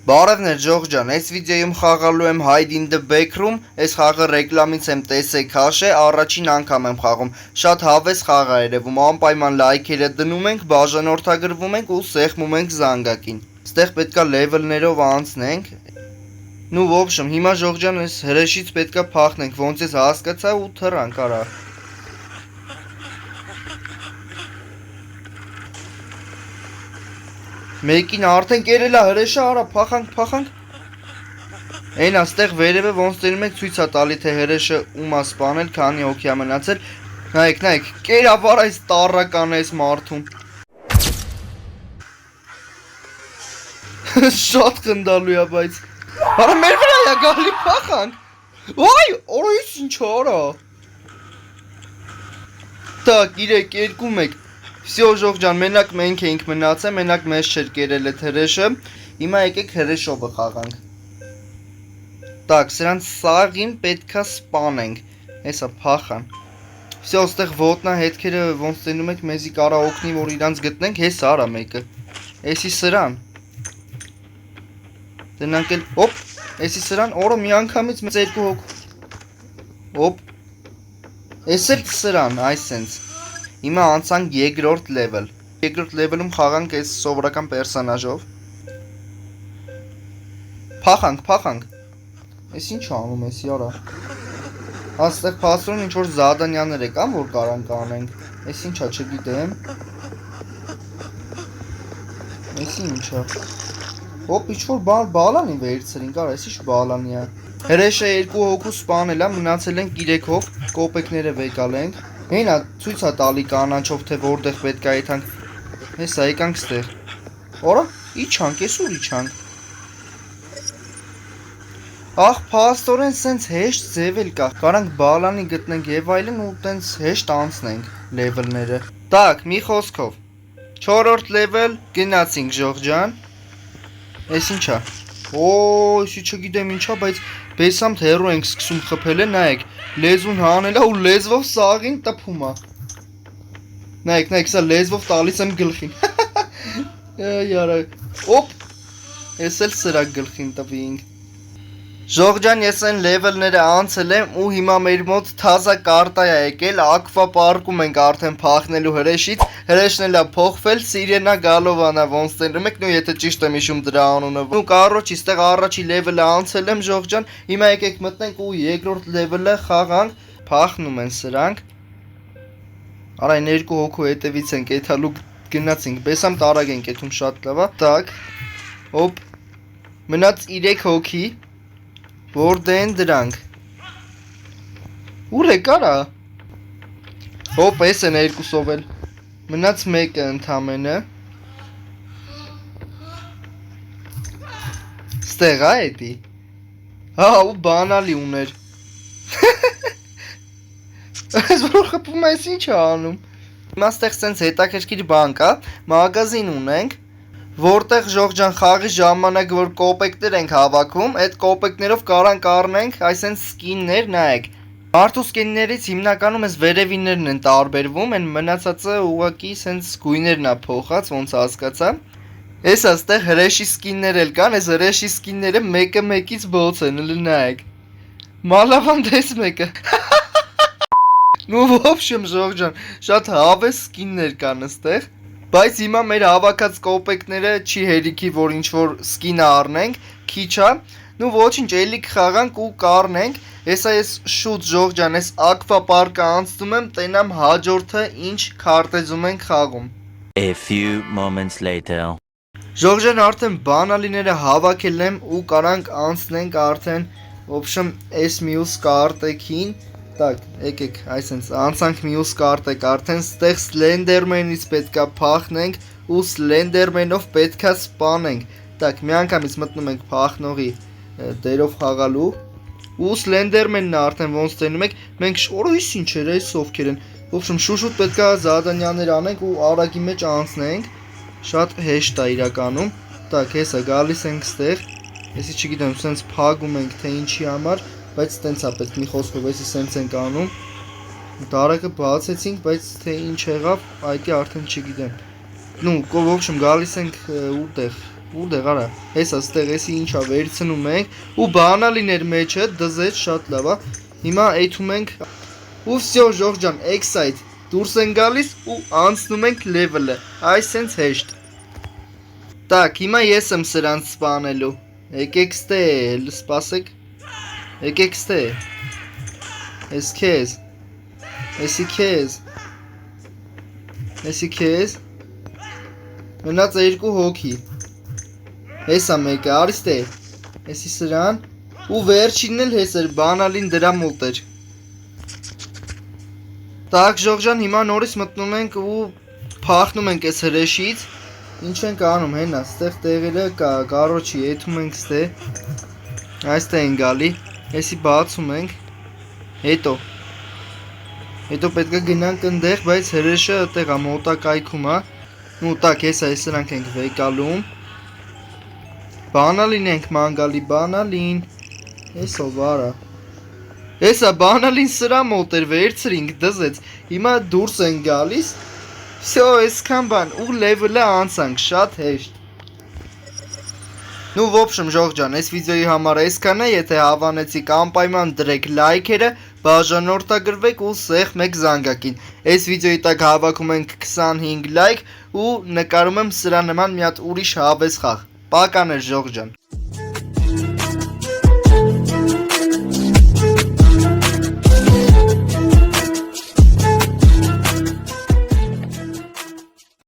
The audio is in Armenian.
Բարևներ Ջողջան, այս վիդեոյում խաղալու եմ Hide in the Backroom, այս խաղը ռեկլամից եմ տեսեք հաշ է, առաջին անգամ եմ խաղում, շատ հավես խաղ է երևում, անպայման լայքերը դնում ենք, բաժանորդագրվում ենք ու սեղմում ենք զանգակին, ստեղ պետքա լևելներով անցնենք, նու в общем, հիմա Ջողջան այս հրեշից պետքա փախնենք, ոնց ես հասկացա ու թռանք արա Մեկին արդեն կերել է հրեշը, արա, փախանք Այն աստեղ վերևը ոնց տենում եք ցույց է տալի թե հրեշը ում է սպանել, քանի հոգի է մնացել Նայեք, կերավար այս տառականը այս մարդուն Շատ խնդալու է, բայց Արա, մեր վրա է գալի, փախանք Վայ, արա, ես ինչ արա Так, 3-2-1 Всё, Ջողջան, մենակ մենք էինք մնացել, մենակ մեզ չէր կերել այդ հրեշը Հիմա եկեք հրեշովը խաղանք Так, սրանց սաղին պետքա սպանենք Հեսա փախան Всё, ստեղ ոտնա հետքերը ոնց տենում եք մեզի կարա օգնի, որ իրանց գտնենք Հեսա արա մեկը Էսի սրան Դնանք էլ, հոպ Էսի սրան, օրը մի անգամից մեծ երկու հոգ Հոպ Էս էլ սրան, այսենց Հիմա անցանք երկրորդ լևել Երկրորդ լևելում խաղանք այս սովորական պերսոնաժով Փախանք Էս ինչ անում ես յարա Աստեղ փաստորեն ինչ որ զադանյաներ է կան որ կարանք անենք Էս ինչա չգիտեմ Էս ինչա Հոպ ինչ որ բալանի վերցրինք արա էս ինչ բալանի է Հրեշը երկու հոգու սպանել է մնացել ենք 3 հոգ կոպեկները վեկալ ենք Հենա ցույց է տալի կանաչով թե որտեղ պետք է այթանք Հեսա եկանք ստեղ Արա իջանք ես ուր իջանք Ախ փաստորեն սենց հեշտ ձև էլ կա Կարանք բալանի գտնենք եւ այլն ու տենց հեշտ անցնենք լևելները Так մի խոսքով 4-րդ լևել գնացինք Ջողջան Էս ինչա Օ, չգիտեմ ինչա, բայց բեսամտ հերո ենք սկսում խփել է, նայեք, լեզուն հանել է ու լեզվով սաղին տպում է Նայեք, սա լեզվով տալիս եմ գլխին Յարա, օպ, ես էլ սրա գլխին տվինք Ջողջան, ես են լևելները անցել եմ ու հիմա մեր մոտ թազա կարտա է եկել, ակվա պարկում ենք արդեն փախնելու հրեշից, հրեշն էլ է փոխվել, Սիրենա Գալովանա ոնց տենում եք, նու եթե ճիշտ եմ հիշում դրա անունը, ու կարոջի, ստեղ առաջի լևելը անցել եմ Ջողջան, հիմա եկեք մտնենք ու երկրորդ լևելը խաղանք, փախնում են սրանք, արա այն երկու հոգու հետևից ենք եթալու գնացինք, բեսամ տարագ ենք եթում շատ լավ է, так, հոպ, մնաց 3 հոգի Որդ են դրանք Ուր է կարա Հոպ ես են երկուսով էլ Մնաց մեկը ընդամենը Ստեղ է էտի Հա ու բանալի ուներ Ես որ խպում ես ինչ է անում Հիմա ստեղ սենց հետաքրքիր բան կա Մագազին ունենք Որտեղ Ջողջան խաղի ժամանակ որ կոպեկներ ենք հավաքում, այդ կոպեկներով կարանք առնենք այսենց սկիններ, նայեք Մարդու սկիններից հիմնականում այս վերևիններն են տարբերվում, են մնացածը ուղղակի սենց գույներն է փոխած, ոնց հասկացա Էս աստեղ հրեշի սկիններ էլ կան, այս հրեշի սկինները մեկը մեկից բոց են, էլի նայեք Մալավանդ ես մեկը Նու в общем Ջողջան, շատ հավես սկիններ կան աստեղ Բայց հիմա մեր հավաքած կոպեկները չի հերիքի, որ ինչ-որ սկինը առնենք, քիչ է, նու ոչինչ էլի կխաղանք ու կառնենք, հեսա ես շուտ Ջողջան, ես ակվա պարկը անցնում եմ, տենամ հաջորդը ինչ քարտեզում ենք խաղում A few moments later Ջողջան արդեն բանալիները հավաքել եմ ու կարանք անցնենք արդեն, ոբշմ ես մյուս կարտեքին Так, եկեք, այսենց, անցանք մյուս կարտեք, արդեն ստեղ Սլենդերմենից պետքա փախնենք ու Սլենդերմենով պետքա սպանենք Так, մի անգամից մտնում ենք փախնողի դերով խաղալու ու Սլենդերմենն է արդեն ոնց տենում եք, մենք շորույս ինչ էր այս ովքեր են Ոբշմ շուշուտ պետքա զադանյաներ անենք ու արագի մեջ անցնենք Շատ հեշտ է իրականում Так, հեսա գալիս ենք ստեղ Եսի չգիտեմ, սենց փագում ենք թե ինչի համար Բայց տենց է պետք մի խոսքով էսի սենց ենք անում Դարակը բացեցինք, բայց թե ինչ եղավ, այդի արդեն չգիտեմ Նու, в общем, գալիս ենք ուտեղ Ուդեղ արա, հեսա ստեղ էսի ինչա վերցնում ենք ու բանալիներ մեջը դզեց շատ լավ, հիմա այթում ենք ու վсё Ժորժ ջան, excite դուրս են գալիս ու անցնում ենք level-ը, այս սենց հեշտ։ Так, հիմա ես եմ սրանց սպանելու։ Եկեք ստել, սպասեք։ Եկեք ստե։ Էս քեզ։ Էսի քեզ։ Էսի քեզ։ Մնաց երկու հոգի։ Հեսա մեկը, արի ստե։ Էսի սրան ու վերջինն էլ հես էր, բանալին դրա մոտ էր։ Так, Ժորժան, հիմա նորից մտնում ենք ու փախնում ենք այս հրեշից։ Ինչ ենք անում, հենա, ստեղ տեղերը կա, կարոջի, եթում ենք ստե։ Այստեղ են գալի, էսի բացում ենք։ Հետո պետք է գնանք ընդեղ, բայց հրեշը այդտեղ է մոտակայքում է։ Ու так, հեսա սրանք ենք վեկալում։ Բանալին ենք մանգալի, բանալին։ Էսո վարա։ Հեսա բանալին սրա մոտ էր, վերցրինք, դզեց, հիմա դուրս են գալիս, վсё, այսքան բան, ու level-ը անցանք, շատ հեշտ։ Ну, в общем, Ժորժ ջան, այս վիդեոյի համար այսքան է, եթե հավանեցիք անպայման դրեք լայքերը, բաժանորդագրվեք ու սեղ մեկ զանգակին։ Այս վիդեոյի տակ հավաքում ենք 25 լայք ու նկարում եմ սրա նման մի հատ ուրիշ հավես խաղ։ Պականեր Ժորժ ջան։